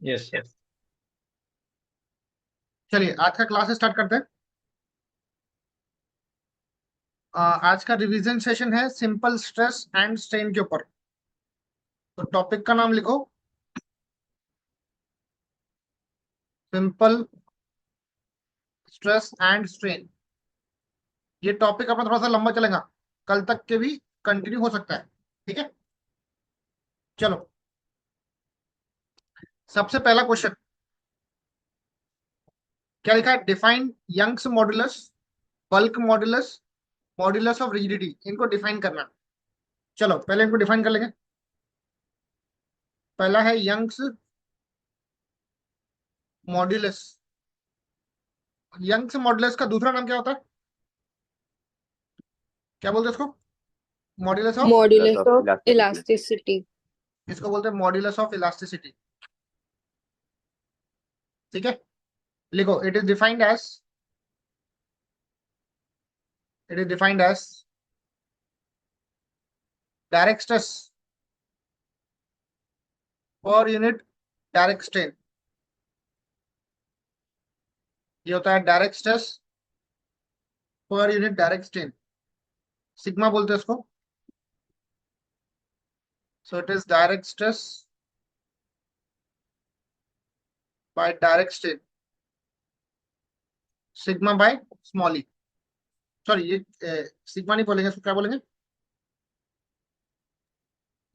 Yes sir. चलिए आज का क्लास स्टार्ट करते हैं। आज का रिवीजन सेशन है सिंपल स्ट्रेस एंड स्ट्रेन के ऊपर। तो टॉपिक का नाम लिखो, सिंपल स्ट्रेस एंड स्ट्रेन। ये टॉपिक अपना थोड़ा सा लंबा चलेगा, कल तक के भी कंटिन्यू हो सकता है। ठीक है, चलो सबसे पहला क्वेश्चन क्या लिखा है? Define Young's modulus, bulk modulus, modulus of rigidity. इनको डिफाइन करना है। चलो पहले इनको डिफाइन कर लेंगे। पहला है यंग्स मॉडुलस। यंग्स मॉडुलस का दूसरा नाम क्या होता है? क्या बोलते हैं उसको? Modulus of, modulus modulus of of elasticity. Elasticity. इसको बोलते हैं मॉड्यूलस ऑफ इलास्टिसिटी। ठीक है, लिखो it is defined as direct stress per unit direct strain. ये होता है direct stress per unit direct strain, sigma बोलते हैं इसको। So it is direct stress by direct strain, sigma by small E. Sorry, ये सिग्मा नहीं बोलेंगे, इसको क्या बोलेंगे?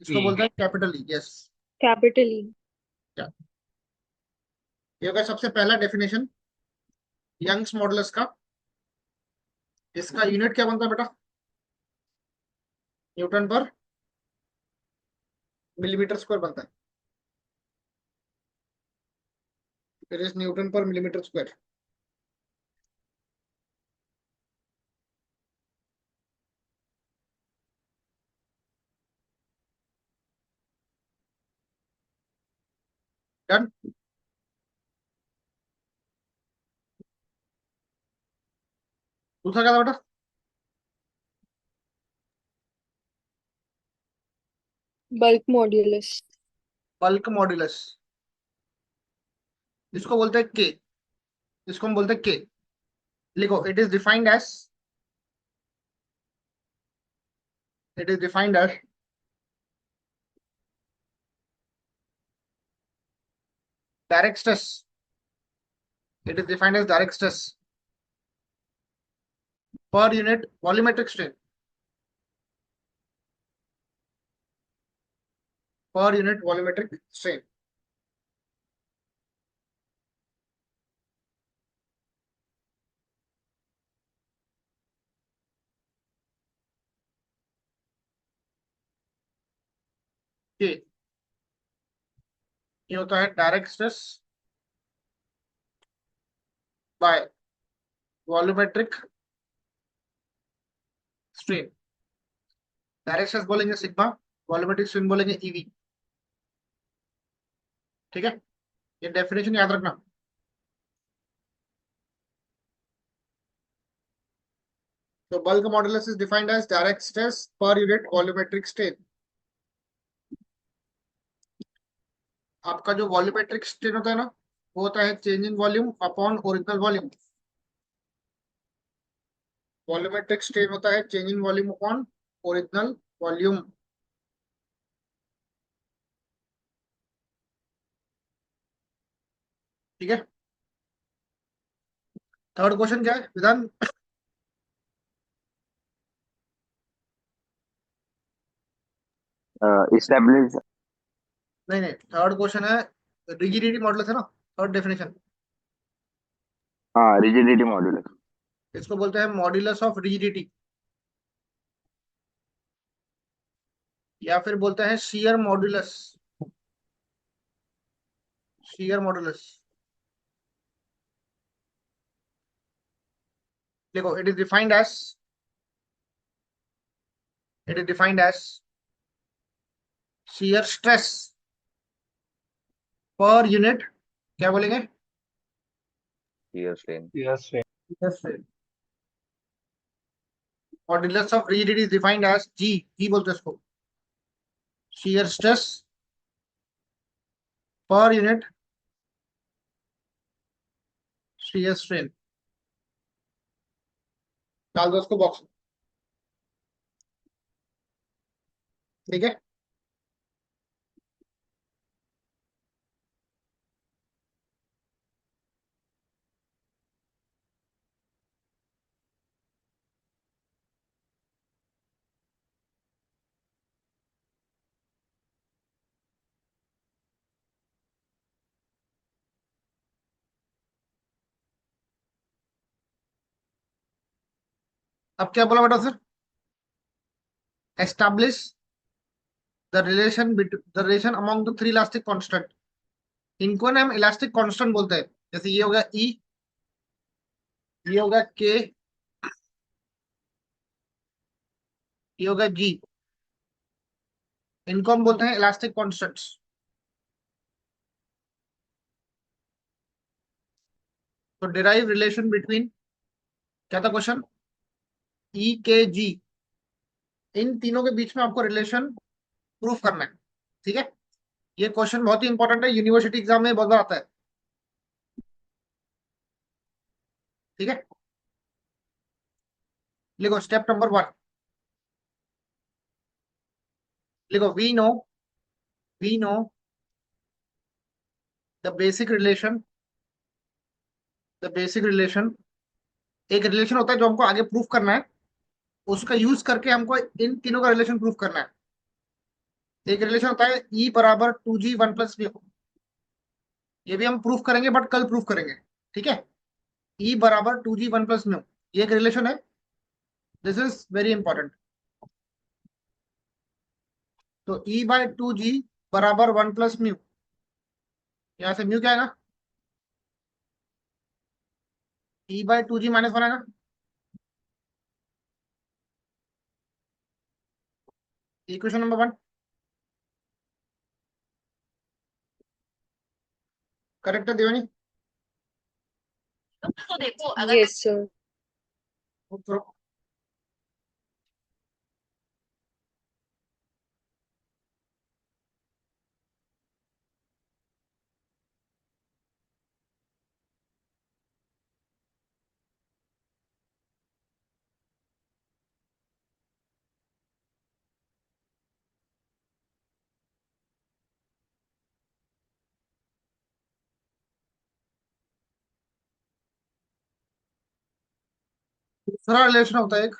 इसको ई। बोलते हैं कैपिटल ई। Yes, capital E. ये होगा सबसे पहला डेफिनेशन यंग्स मॉडुलस का। इसका यूनिट क्या बनता है बेटा? न्यूटन पर मिलीमीटर स्क्वायर बनता है। इट इज न्यूटन पर मिलीमीटर स्क्वायर। डन। दूसरा क्या था बेटा? Bulk modulus. Bulk modulus. इसको बोलते हैं के। इसको हम बोलते हैं के। लिखो it is defined as direct stress. It is defined as direct stress per unit volumetric strain, per unit volumetric strain. K ये होता है direct stress by volumetric strain. Direct stress बोलेंगे सिग्मा, वॉल्यूमेट्रिक स्ट्रेन बोलेंगे EV. ठीक है, ये definition याद रखना। तो bulk modulus is defined as direct stress per unit volumetric strain. आपका जो वॉल्यूमेट्रिक स्ट्रेन होता है ना, वो होता है change in volume upon original volume. Volumetric strain होता है change in volume upon original volume. ठीक है, थर्ड क्वेश्चन क्या है विधान? इस्टेब्लिश। नहीं नहीं, थर्ड क्वेश्चन है रिजिडिटी मॉडुलस है ना, थर्ड डेफिनेशन। हाँ, रिजिडिटी मॉड्यूलस। इसको बोलते हैं मॉड्यूलस ऑफ रिजिडिटी, या फिर बोलते हैं शियर मॉड्यूलस। Shear modulus. देखो it is defined as shear stress per unit, क्या बोलेंगे? Shear strain. Yes sir. Yes. Modulus of rigidity is defined as G. G बोलते हैं इसको, shear stress per unit shear strain, डाल दो उसको box में। ठीक है, अब क्या बोला बेटा sir? Establish the relation among the three elastic constant. इनको ना हम इलास्टिक कांस्टेंट बोलते हैं। जैसे ये होगा ई, ये होगा के, ये होगा जी। इनको हम बोलते हैं इलास्टिक कांस्टेंट्स। तो डिराइव रिलेशन बिटवीन, क्या था क्वेश्चन? ई के जी, इन तीनों के बीच में आपको रिलेशन प्रूफ करना है। ठीक है, ये क्वेश्चन बहुत ही इंपॉर्टेंट है, यूनिवर्सिटी एग्जाम में बहुत बार आता है। ठीक है, लिखो स्टेप नंबर 1, लिखो we know the basic relation. एक रिलेशन होता है जो हमको आगे प्रूफ करना है, उसका यूज करके हमको इन तीनों का रिलेशन प्रूफ करना है। एक रिलेशन होता है ई बराबर 2g 1 + म्यू, ये भी हम प्रूफ करेंगे बट कल प्रूफ करेंगे। ठीक है, ई बराबर 2g 1 + म्यू, ये एक रिलेशन है। This is very important. तो E/2g बराबर 1 + म्यू, यहाँ से म्यू क्या आएगा? E/2g -1 आएगा। इक्वेशन नंबर 1 करेक्ट है देवनी? तो देखो अगर Yes, sir. तो दूसरा रिलेशन होता है एक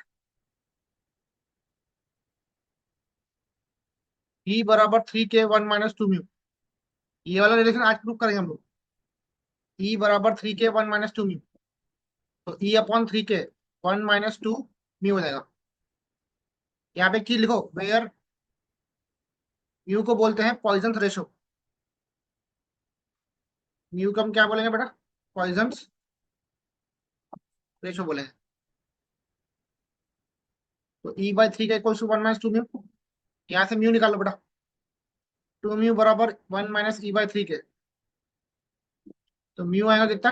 E बराबर 3k1 - 2 म्यू। ये वाला रिलेशन आज प्रूव करेंगे हम लोग। E बराबर 3k1 - 2 म्यू, तो E/3k 1 - 2 म्यू हो जाएगा। यहाँ पे की लिखो, वेयर म्यू को बोलते हैं पॉइजन रेशो। म्यू को हम क्या बोलेंगे बेटा? पॉइजन रेशो बोलेंगे। तो E/3 का इक्वल टू 1 - 2 म्यू, यहाँ से म्यू निकालो बेटा। 2 म्यू बराबर 1 - E/3 के, तो म्यू आएगा कितना?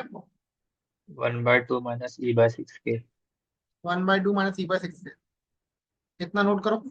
1/2 - E/6k। 1/2 -E/6 के। कितना नोट करो?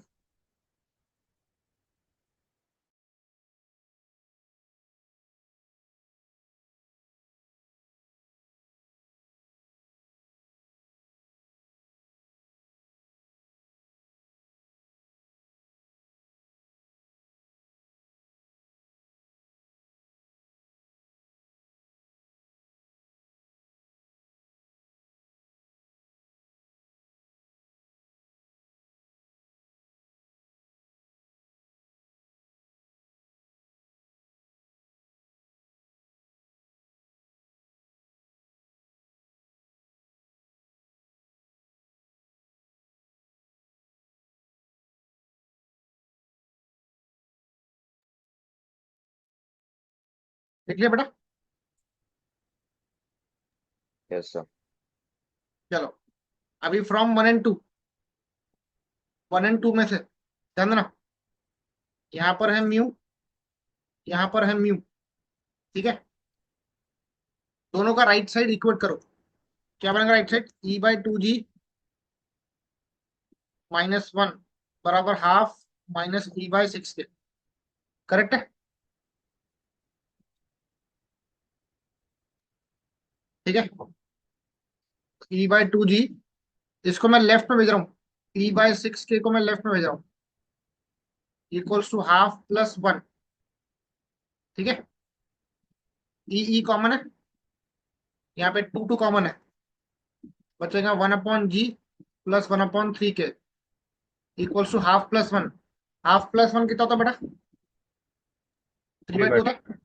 देख लिया बेटा? Yes sir. चलो, अभी फ्रॉम 1 and 2, 1 and 2 में से ध्यान देना, यहाँ पर है म्यू, यहाँ पर है म्यू। ठीक है, दोनों का राइट साइड इक्वेट करो। क्या बनेगा राइट साइड? E/2g -1 बराबर हाफ -E/6 के। करेक्ट है? ठीक है, E/2G, इसको मैं लेफ्ट में भेज रहा हूँ, E/6K को मैं लेफ्ट में भेज रहा हूँ, equals to half plus one. ठीक है, ई कॉमन है, यहाँ पे 2 कॉमन है, बचेगा 1/G plus 1/3K equals to half plus one. Half plus one कितना होता बेटा? 3/2 होता है।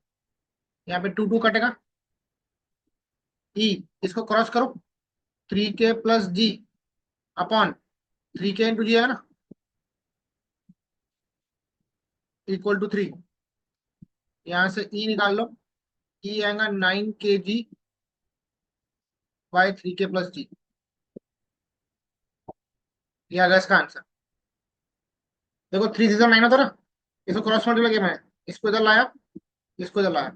यहाँ पे 2 कटेगा, ई इसको क्रॉस करो, 3K+G अपॉन 3K × G है ना, इक्वल टू 3। यहाँ से ई निकाल लो, ई आएगा 9kg/3K+G। ये आ गया इसका आंसर। देखो 3 से 9 होता है ना, इसको क्रॉस मल्टीप्लाई किया मैंने, इसको इधर लाया, इसको इधर लाया।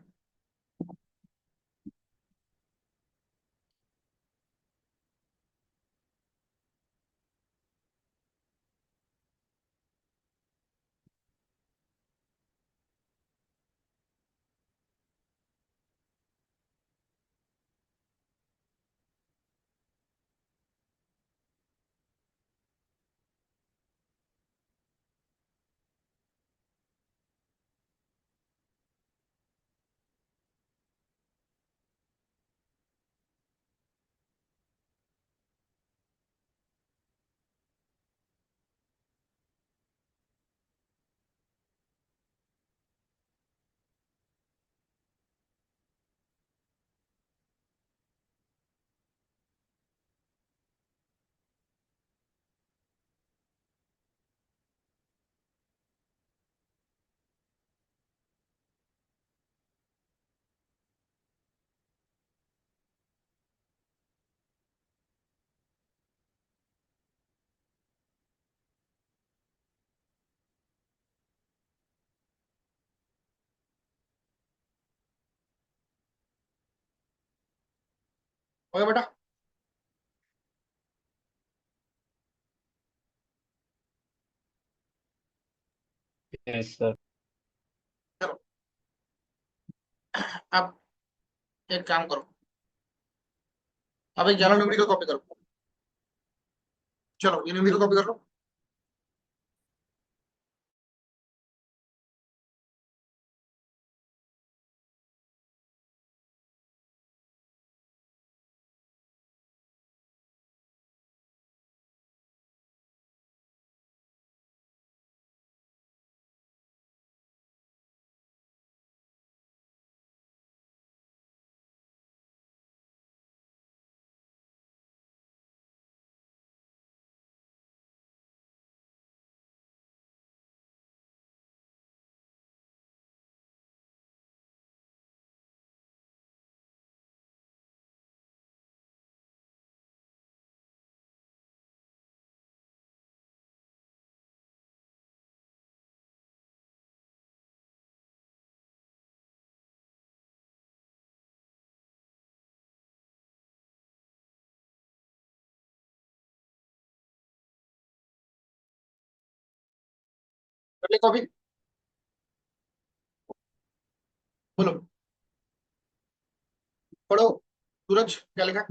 ओके बेटा, यस सर। चलो अब एक काम करो, अब एक 11 न्यूमेरिकल कॉपी करो। चलो ये न्यूमेरिकल कॉपी कर लो। कर ली कॉपी? बोलो, पढ़ो। सूरज क्या लिखा?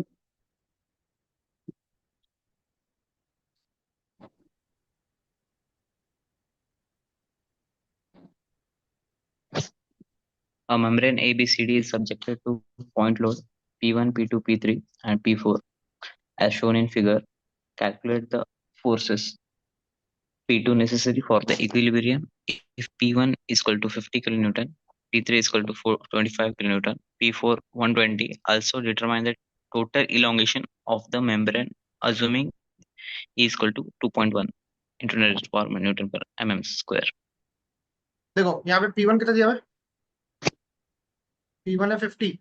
A membrane ABCD is subjected to point load P1, P2, P3, and P4 as shown in figure. Calculate the forces P2 necessary for the equilibrium if P1 is equal to 50 kilonewton, P3 is equal to 25 kilonewton, P4 120. Also determine the total elongation of the membrane assuming E is equal to 2.1 into 10⁻⁻⁰ Newton per mm square. देखो यहाँ पे P1 कितना दिया हुआ है? P1 है 50,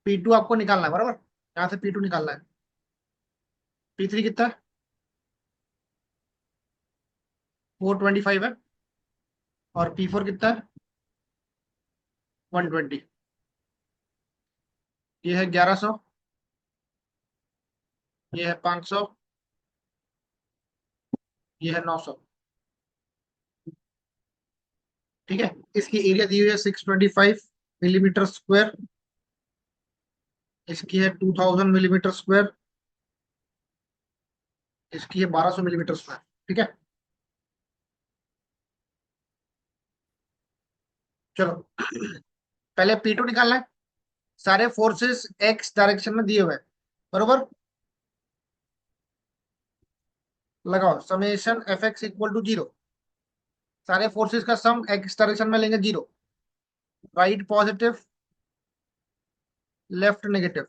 P2 आपको निकालना है, बराबर? यहाँ से P2 निकालना है। P3 कितना है? 425 है। और P4 कितना है? 120। ये है 1100, ये है 500, ये है 900। ठीक है, इसकी एरिया दी हुई है 625 मिलीमीटर स्क्वायर। इसकी है 2000 मिलीमीटर स्क्वायर, इसकी है 1200 मिलीमीटर स्क्वायर। ठीक है, चलो पहले P2 निकालना है। सारे फोर्सेस एक्स डायरेक्शन में दिए हुए हैं, बरोबर। लगाओ summation F X equal to 0। सारे फोर्सेस का सम एक्स डायरेक्शन में लेंगे 0। Right positive, left negative.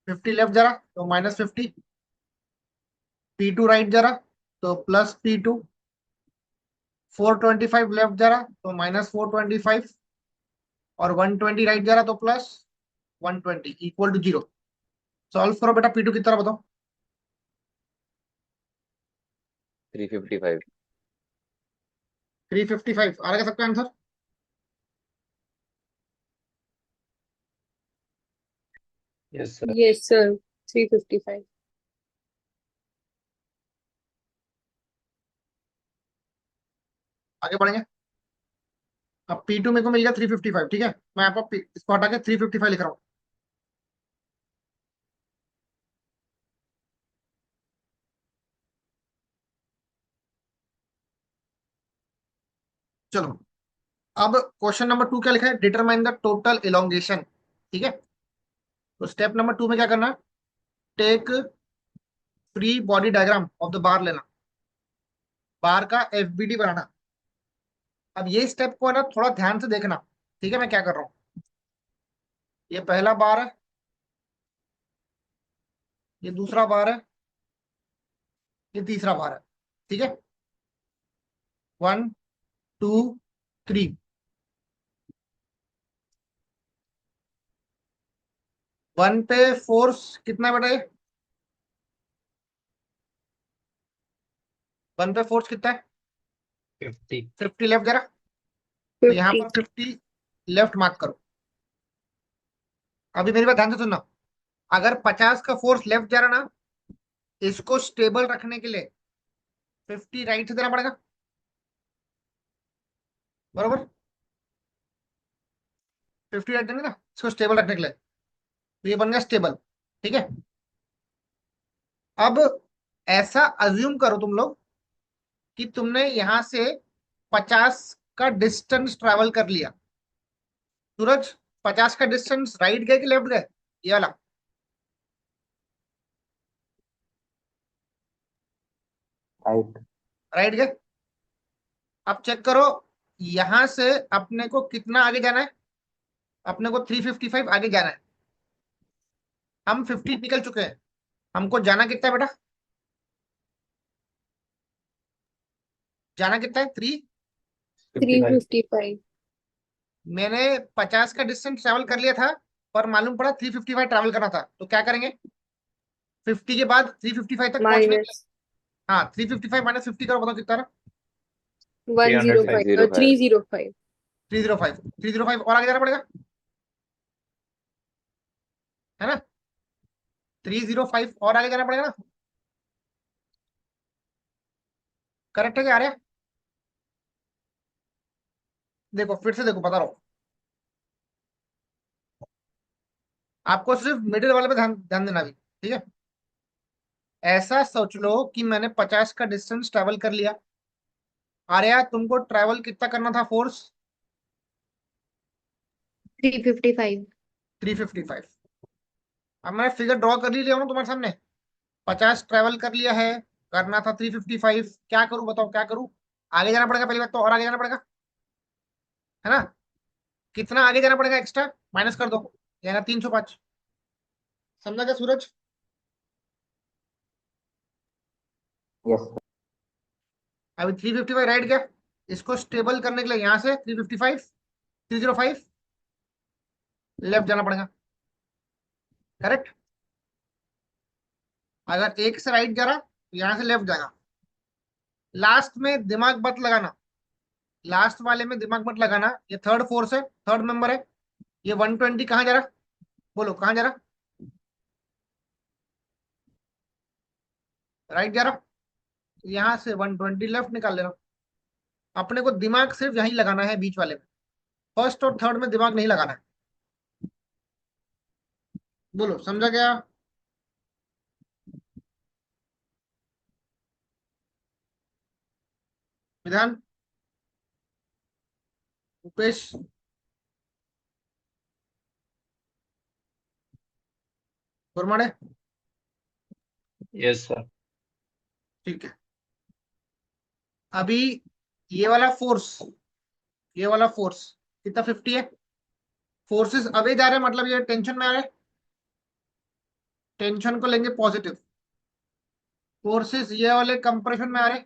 50 left जा रहा तो -50, P2 राइट जा रहा तो +P2, 425 लेफ्ट जा रहा तो -425, और 120 राइट जा रहा तो +120 इक्वल टू 0। सॉल्व करो बेटा, P2 की तरह बताओ। 355। 355 आ रहा सबका answer? Yes, sir. Yes, sir. 355. आगे बढ़ेंगे। अब P2 मेरे को मिल गया 355। ठीक है, मैं यहाँ पर इसको हटा के 355 लिख रहा हूँ। चलो, अब क्वेश्चन नंबर 2 क्या लिखा है? Determine the total elongation. ठीक है, तो स्टेप नंबर 2 में क्या करना है? Take free body diagram of the bar लेना, बार का एफबीडी बनाना। अब ये स्टेप को है ना थोड़ा ध्यान से देखना। ठीक है, मैं क्या कर रहा हूँ, ये पहला बार है, ये दूसरा बार है, ये तीसरा बार है। ठीक है, 1 2 3। 1 पे फोर्स कितना बेटा? ये 1 पे फोर्स कितना है? 50. 50 लेफ्ट जा रहा, तो यहाँ 50. पर 50 लेफ्ट मार्क करो। अभी मेरी बात ध्यान से सुनना, अगर 50 का फोर्स लेफ्ट जा रहा ना, इसको स्टेबल रखने के लिए 50 राइट से देना पड़ेगा, बरोबर। 50 राइट देंगे ना इसको स्टेबल रखने के लिए, तो ये बन गया स्टेबल। ठीक है, अब ऐसा अज्यूम करो तुम लोग कि तुमने यहां से 50 का डिस्टेंस ट्रेवल कर लिया। सूरज, 50 का डिस्टेंस राइट गए कि लेफ्ट गए? ये वाला राइट। राइट गए। अब चेक करो, यहां से अपने को कितना आगे जाना है? अपने को 355 आगे जाना है। हम 50 निकल चुके हैं, हमको जाना कितना है बेटा? जाना कितना है? 3। 55. 355. मैंने 50 का डिस्टेंस ट्रेवल कर लिया था, पर मालूम पड़ा 355 ट्रेवल करना था, तो क्या करेंगे? 50 के बाद 355 तक पहुंचने के लिए, Minus हाँ 355 -50 करो, बताओ कितना रहा? 105. 305। 305. 305। 305 और आगे जाना पड़ेगा, है ना? 305 और आगे जाना पड़ेगा ना? करेक्ट है क्या? आ रहा है? देखो फिर से देखो, बता रहा हूँ आपको, सिर्फ मिडिल वाले पे ध्यान ध्यान देना भी। ठीक है, ऐसा सोच लो कि मैंने 50 का डिस्टेंस ट्रेवल कर लिया। आर्या, तुमको ट्रेवल कितना करना था फोर्स? 355. 355। अब मैंने फिगर ड्रॉ कर लिया हूँ तुम्हारे सामने। 50 ट्रेवल कर लिया है, करना था 355। क्या करूं बताओ, क्या करूं? आगे जाना पड़ेगा पहली बात तो, और आगे जाना पड़ेगा, है ना? कितना आगे जाना पड़ेगा एक्स्ट्रा? माइनस कर दो, यानी 305। समझा क्या सूरज? यस। अभी 355 राइट गया, इसको स्टेबल करने के लिए यहां से 355 305 लेफ्ट जाना पड़ेगा, करेक्ट। अगर एक से राइट जा रहा तो यहां से लेफ्ट जाएगा। लास्ट में दिमाग मत लगाना, लास्ट वाले में दिमाग मत लगाना। ये थर्ड फोर्स है, थर्ड मेंबर है। ये 120 कहाँ जा रहा? बोलो कहाँ जा रहा? राइट जा रहा, यहां से 120 लेफ्ट निकाल लेना। अपने को दिमाग सिर्फ यहीं लगाना है, बीच वाले में। फर्स्ट और थर्ड में दिमाग नहीं लगाना है। बोलो समझा क्या? विधान, उपेश, गुरमाड़े, Yes, sir. ठीक है। अभी ये वाला फोर्स, ये वाला फोर्स कितना 50 है। फोर्सेस अवे जा रहे हैं, मतलब ये टेंशन में आ रहे हैं, टेंशन को लेंगे पॉजिटिव। फोर्सेस ये वाले कंप्रेशन में आ रहे,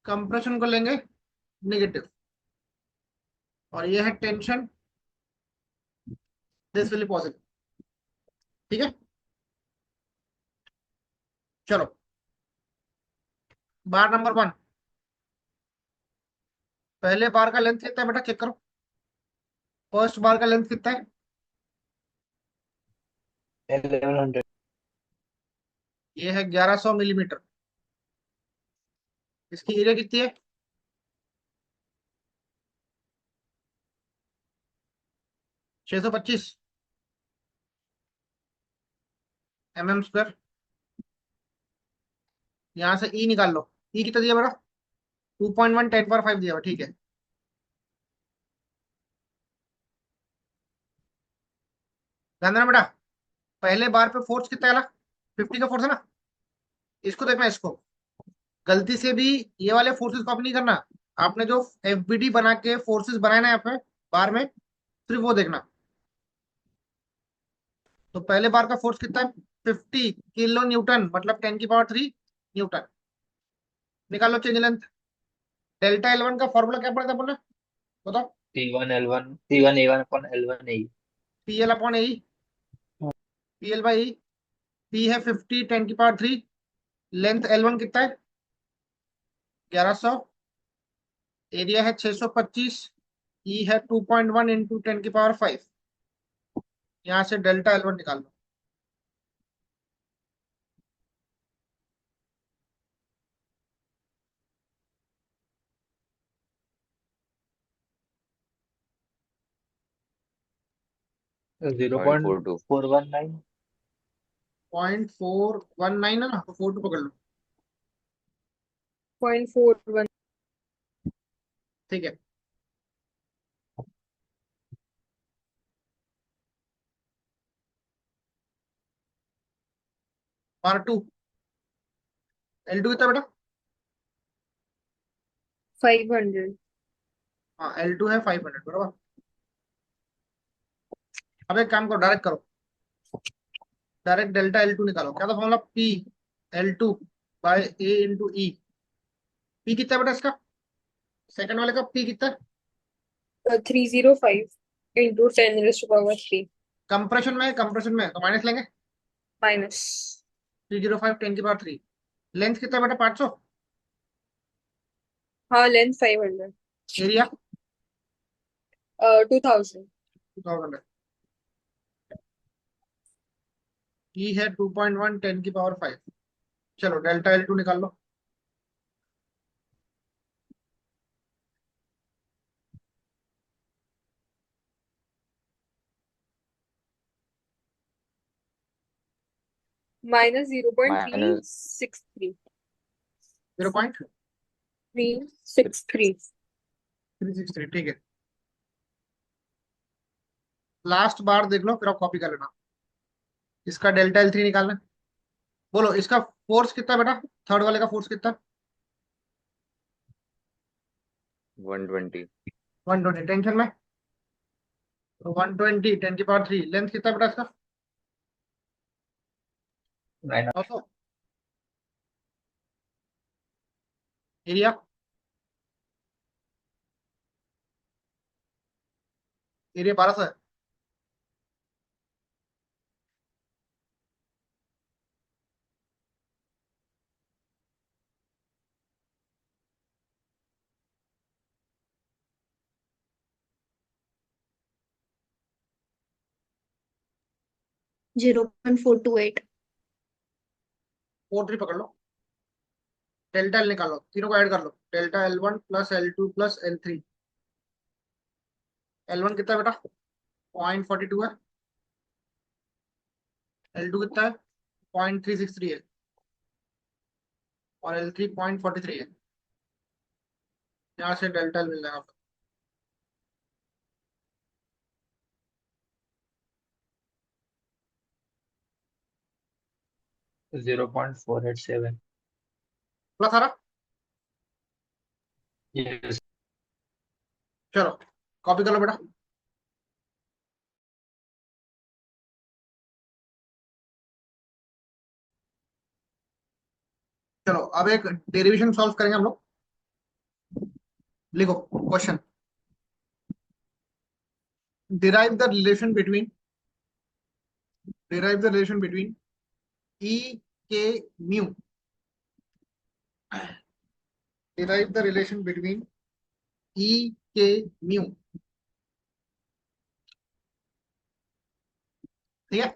कंप्रेशन को लेंगे नेगेटिव। और ये है tension, this will be positive. ठीक है, चलो बार नंबर 1। पहले बार का लेंथ कितना है बेटा, चेक करो। फर्स्ट बार का लेंथ कितना है? 1100. ये है 1100 मिलीमीटर। इसकी एरिया कितनी है? 625 mm²। यहां से ई निकाल लो। ई कितना दिया बेटा? 2.1 10⁵ दिया हुआ, ठीक है। ध्यान देना बेटा, पहले बार पे फोर्स कितना है? 50 का फोर्स है ना। इसको देखना, इसको गलती से भी ये वाले फोर्सेस कॉपी नहीं करना। आपने जो एफबीडी बना के फोर्सेस बनाए ना यहाँ पे बार में, सिर्फ वो देखना। तो पहले बार का फोर्स कितना है? 50 किलो न्यूटन, मतलब 10⁻³ न्यूटन। निकालो चेंज लेंथ। डेल्टा L1 का फॉर्मूला क्या पड़ता है बोले, बताओ। T1 A1 upon L1 A. PL upon A, PL by E. P है 50 10⁻³। लेंथ L1 कितना है? 1100। एरिया है 625। ई है 2.1 इंटू 10⁵। यहाँ से डेल्टा L1 निकाल लो। Zero point 0.42. 419. 0.419 है ना, तो 4 पकड़ लो। 0.41। ठीक है, बार 2। L2 कितना बेटा? 500। हाँ L2 है 500 बराबर। अब एक काम करो, डायरेक्ट करो, डायरेक्ट डेल्टा L2 निकालो। क्या था formula? P L2 by A into E. P कितना है बेटा इसका? सेकंड वाले का पी कितना है? 305 इंटू 10⁻³ कंप्रेशन में, कंप्रेशन में तो माइनस लेंगे। माइनस 305 10⁻³। लेंथ कितना है बेटा? 500। हाँ लेंथ 500। एरिया 2000। 2000 है। ई है 2.1 10⁵। चलो डेल्टा L2 निकाल लो। Minus Minus 0.363। 363। 0.363, ठीक है। लास्ट बार देख लो, फिर आप कॉपी कर लेना। इसका डेल्टा L3 निकालना है। बोलो इसका फोर्स कितना बेटा? थर्ड वाले का फोर्स कितना? 120. 120। टेंशन में तो 120 10⁻³ लेंथ कितना बेटा इसका? 900. 900। एरिया एरिया 1200 है। Zero point four two eight 4 3 पकड़ लो। डेल्टा L निकालो, तीनों को ऐड कर लो। Delta L1 plus L2 plus L3। L1 कितना बेटा? 0.42 है। L2 कितना है 0.363 है और L3 0.43 है। यहाँ से डेल्टा मिल जाएगा। 0.487. पूरा सारा। Yes. चलो कॉपी कर लो बेटा। चलो अब एक डेरिवेशन सॉल्व करेंगे हम लोग। लिखो question. derive the relation between derive the relation between E K mu. Derive the relation between E K mu. ठीक है।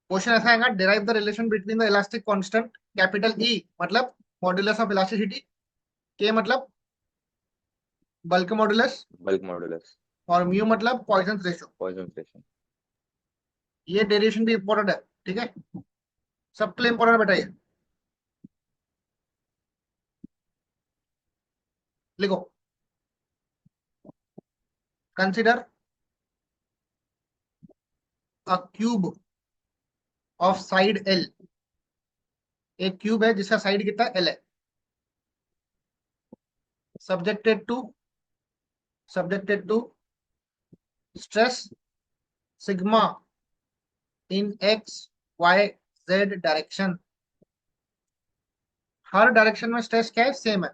क्वेश्चन ऐसा आएगा derive the relation between the elastic constant capital E मतलब modulus of elasticity, K मतलब bulk modulus bulk modulus, और mu मतलब Poisson ratio. Poisson ratio. ये derivation भी इंपॉर्टेंट है। ठीक है, सबके लिए इंपॉर्टेंट बेटा ये। लिखो consider a cube of side L. एक क्यूब है जिसका साइड कितना एल है। Subjected to stress sigma in X Y Z direction. हर डायरेक्शन में स्ट्रेस क्या है सेम है।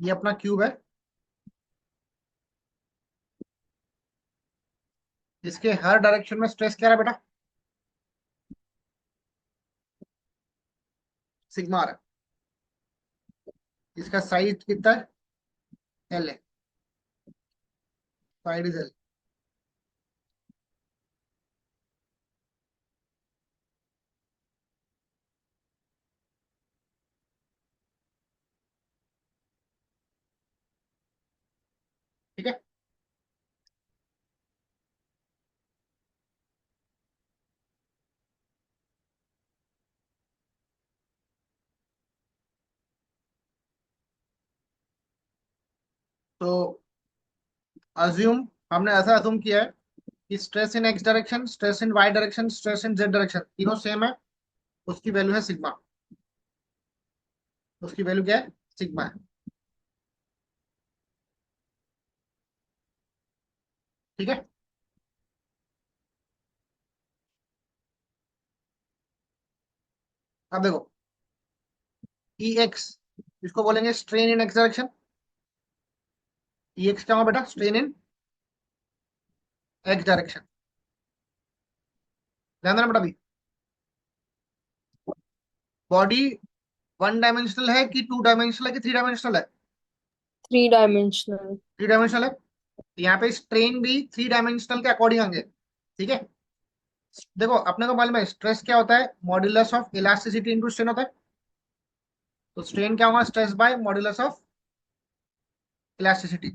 ये अपना क्यूब है, इसके हर डायरेक्शन में स्ट्रेस क्या है बेटा सिग्मा आ रहा है। इसका साइड कितना है एल है, साइड इज एल। ठीक है, तो अज्यूम हमने ऐसा अज्यूम किया है कि stress in X direction, stress in Y direction, stress in Z direction तीनों सेम है। उसकी वैल्यू है सिग्मा। उसकी वैल्यू क्या है सिग्मा है। ठीक है, अब देखो ई एक्स इसको बोलेंगे strain in X direction. E x क्या होगा बेटा स्ट्रेन इन एक्स डायरेक्शन। ध्यान देना बेटा अभी बॉडी वन डायमेंशनल है कि टू डायमेंशनल है कि थ्री डायमेंशनल है। 3 dimensional. थ्री डायमेंशनल है, तो यहाँ पे स्ट्रेन भी थ्री डायमेंशनल के अकॉर्डिंग आएंगे। ठीक है, देखो अपने को मालूम है स्ट्रेस क्या होता है modulus of elasticity into strain होता है। तो स्ट्रेन क्या होगा stress by modulus of elasticity.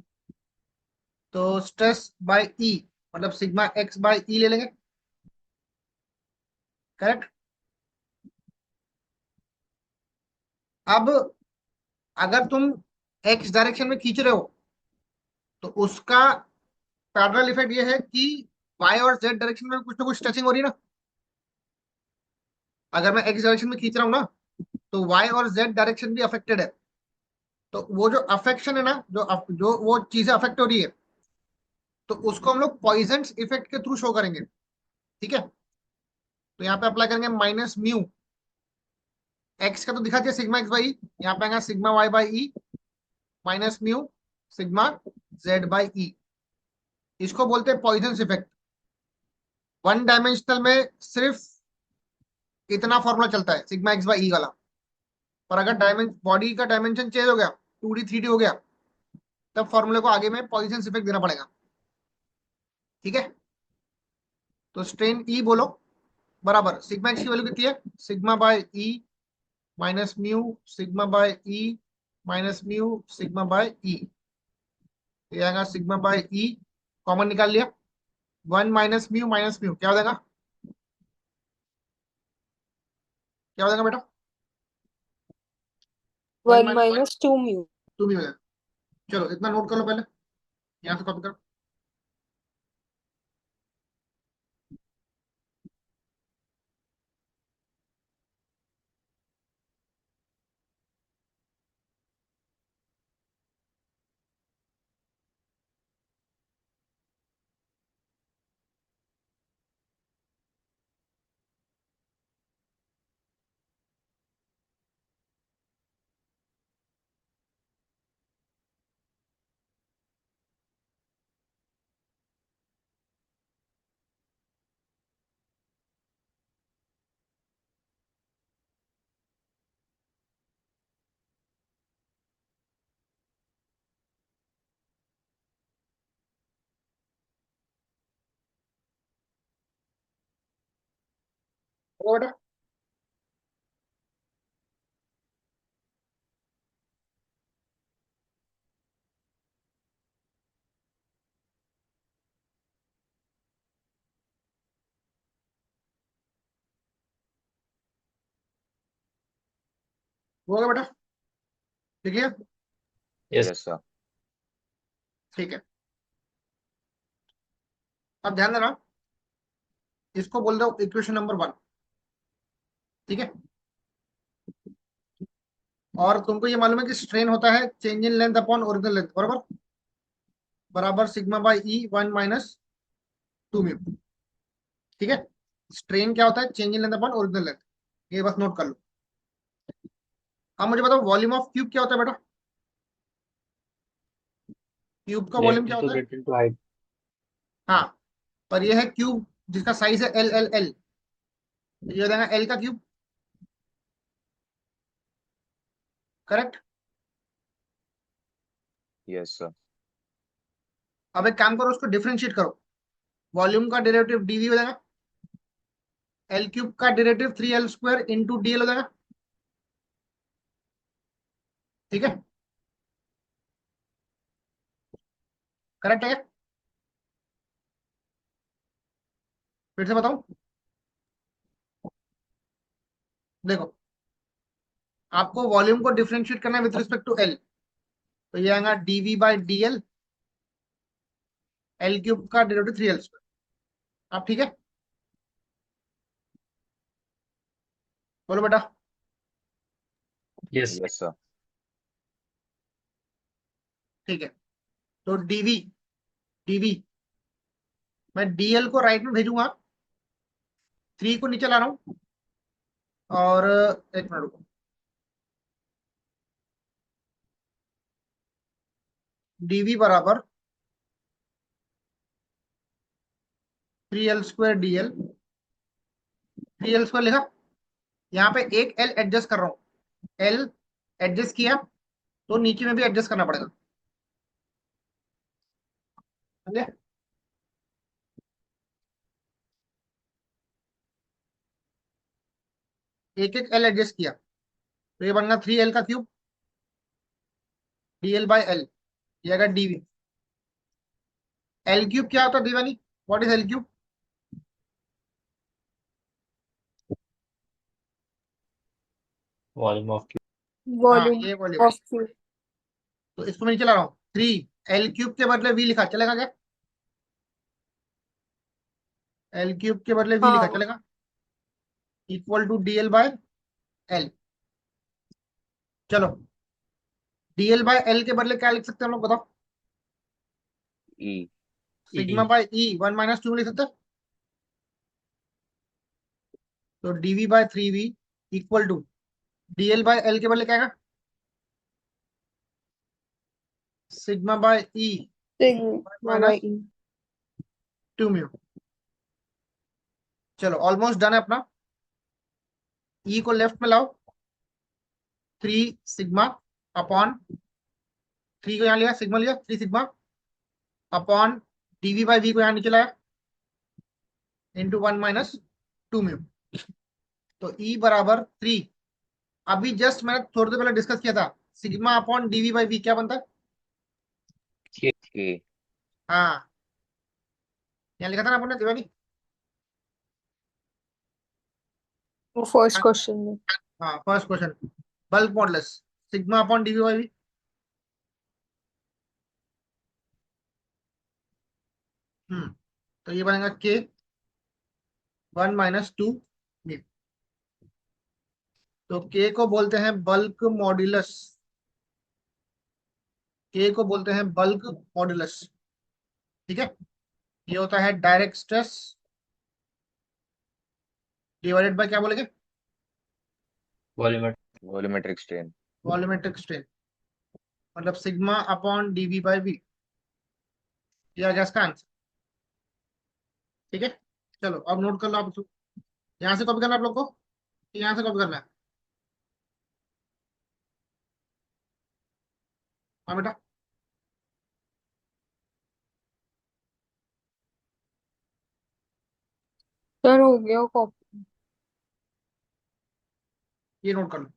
तो स्ट्रेस बाय ई मतलब सिग्मा एक्स बाय ई ले लेंगे। करेक्ट। अब अगर तुम एक्स डायरेक्शन में खींच रहे हो तो उसका पैरेलल इफेक्ट ये है कि वाई और जेड डायरेक्शन में कुछ ना कुछ टचिंग हो रही है ना। अगर मैं एक्स डायरेक्शन में खींच रहा हूँ ना तो वाई और जेड डायरेक्शन भी अफेक्टेड है। तो वो जो अफेक्शन है ना जो वो चीजें अफेक्ट हो रही है तो उसको हम लोग पॉइजन इफेक्ट के थ्रू शो करेंगे। ठीक है, तो यहाँ पे अप्लाई करेंगे माइनस म्यू एक्स का तो दिखा दिया सिग्मा एक्स बाई, यहाँ पे आएगा sigma Y by E minus mu sigma Z by E. इसको बोलते हैं पॉइजन इफेक्ट। वन डायमेंशनल में सिर्फ इतना फॉर्मूला चलता है सिग्मा एक्स बाई ई वाला। पर अगर बॉडी का डायमेंशन चेंज हो गया 2D 3D हो गया तब फॉर्मूले को आगे में पॉइजन इफेक्ट देना पड़ेगा। ठीक है, तो स्ट्रेन ई बोलो बराबर सिग्मा एक्स की वैल्यू कितनी है sigma by E minus mu sigma by E minus mu sigma by E. ये आएगा सिग्मा बाय ई कॉमन निकाल लिया 1 माइनस म्यू क्या हो जाएगा? क्या हो जाएगा बेटा? 1 1 माइनस minus 2 mu. 2 म्यू हो जाएगा। चलो इतना नोट कर लो पहले, यहाँ से कॉपी करो। हो बेटा, होगा बेटा, ठीक है। Yes. Yes, sir. ठीक है, अब ध्यान देना, इसको बोल दो इक्वेशन नंबर 1, ठीक है। और तुमको ये मालूम है कि स्ट्रेन होता है change in length upon original length, बराबर, बराबर sigma by E 1 minus 2 mu, ठीक है। स्ट्रेन क्या होता है? Change in length upon original length, ये बस नोट कर लो। अब मुझे बताओ वॉल्यूम ऑफ क्यूब क्या होता है बेटा? क्यूब का वॉल्यूम Length क्या into होता है? breadth into height. हाँ, पर ये है क्यूब जिसका साइज है एल एल एल, ये हो जाएगा एल का क्यूब, करेक्ट। Yes, sir. अब एक काम करो, उसको डिफरेंशिएट करो, वॉल्यूम का डेरिवेटिव डीवी हो जाएगा, एल क्यूब का डेरिवेटिव 3l² इंटू डीएल हो जाएगा, ठीक है, करेक्ट है। फिर से बताऊं, देखो आपको वॉल्यूम को डिफरेंशिएट करना है विथ रिस्पेक्ट टू एल, तो ये आएगा dV by dL, L cube का डेरिवेटिव 3l²। अब ठीक है, बोलो बेटा। Yes. Yes, sir. ठीक है, तो डीवी डीवी मैं डीएल को राइट में भेजूंगा, 3 को नीचे ला रहा हूं, और एक मिनट रुको, डीवी बराबर 3l² डीएल, 3l² लिखा, यहाँ पे एक एल एडजस्ट कर रहा हूँ, एल एडजस्ट किया तो नीचे में भी एडजस्ट करना पड़ेगा, समझे? एक एक एल एडजस्ट किया तो ये बनना 3l का क्यूब, डीएल बाई एल, ये अगर डीवी। एल क्यूब क्या होता है दीवानी? What is L cube? Volume of cube. हाँ, Volume ये वॉल्यूम, of cube. तो इसको मैं नीचे ला रहा हूँ, 3 एल क्यूब के बदले वी लिखा, चलेगा क्या? एल क्यूब के बदले वी लिखा, हाँ. चलेगा, equal to dL by L. चलो डीएल बाय एल के बदले क्या लिख सकते हैं हम लोग, बताओ? E. Sigma by E 1 minus 2 लिख सकते हैं, तो dV by 3v equal to dL by L के बदले क्या आएगा? Sigma by E Sigma by minus E. 2 mu. चलो ऑलमोस्ट डन है अपना, ई को लेफ्ट में लाओ, 3 सिग्मा अपॉन 3 को यहाँ लिया, सिग्मा लिया, 3 sigma upon DV by V को यहाँ नीचे लाया इंटू 1 माइनस 2 म्यू, तो ई बराबर 3। अभी जस्ट मैंने थोड़ी देर पहले डिस्कस किया था, sigma upon DV by V क्या बनता है? K. हाँ, यहाँ लिखा था ना आपने दिवाली? First question. हाँ, first question, bulk modulus sigma upon DV by V. तो ये बनेगा के 1 - 2 बी। तो के को बोलते हैं बल्क मॉड्यूलस, के को बोलते हैं बल्क मॉड्यूलस, ठीक है। ये होता है डायरेक्ट स्ट्रेस डिवाइडेड बाय क्या बोलेंगे, volumetric volumetric strain. Volumetric strain, मतलब sigma upon DV by V. ये आ गया इसका आंसर, ठीक है। चलो अब नोट कर लो आप, यहाँ से कॉपी करना है आप लोग को, यहाँ से कॉपी करना है। हाँ बेटा, Sir, हो गया copy. ये नोट कर लो।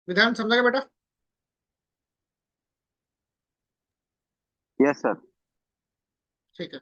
विधान समझा गया बेटा? Yes sir. ठीक है।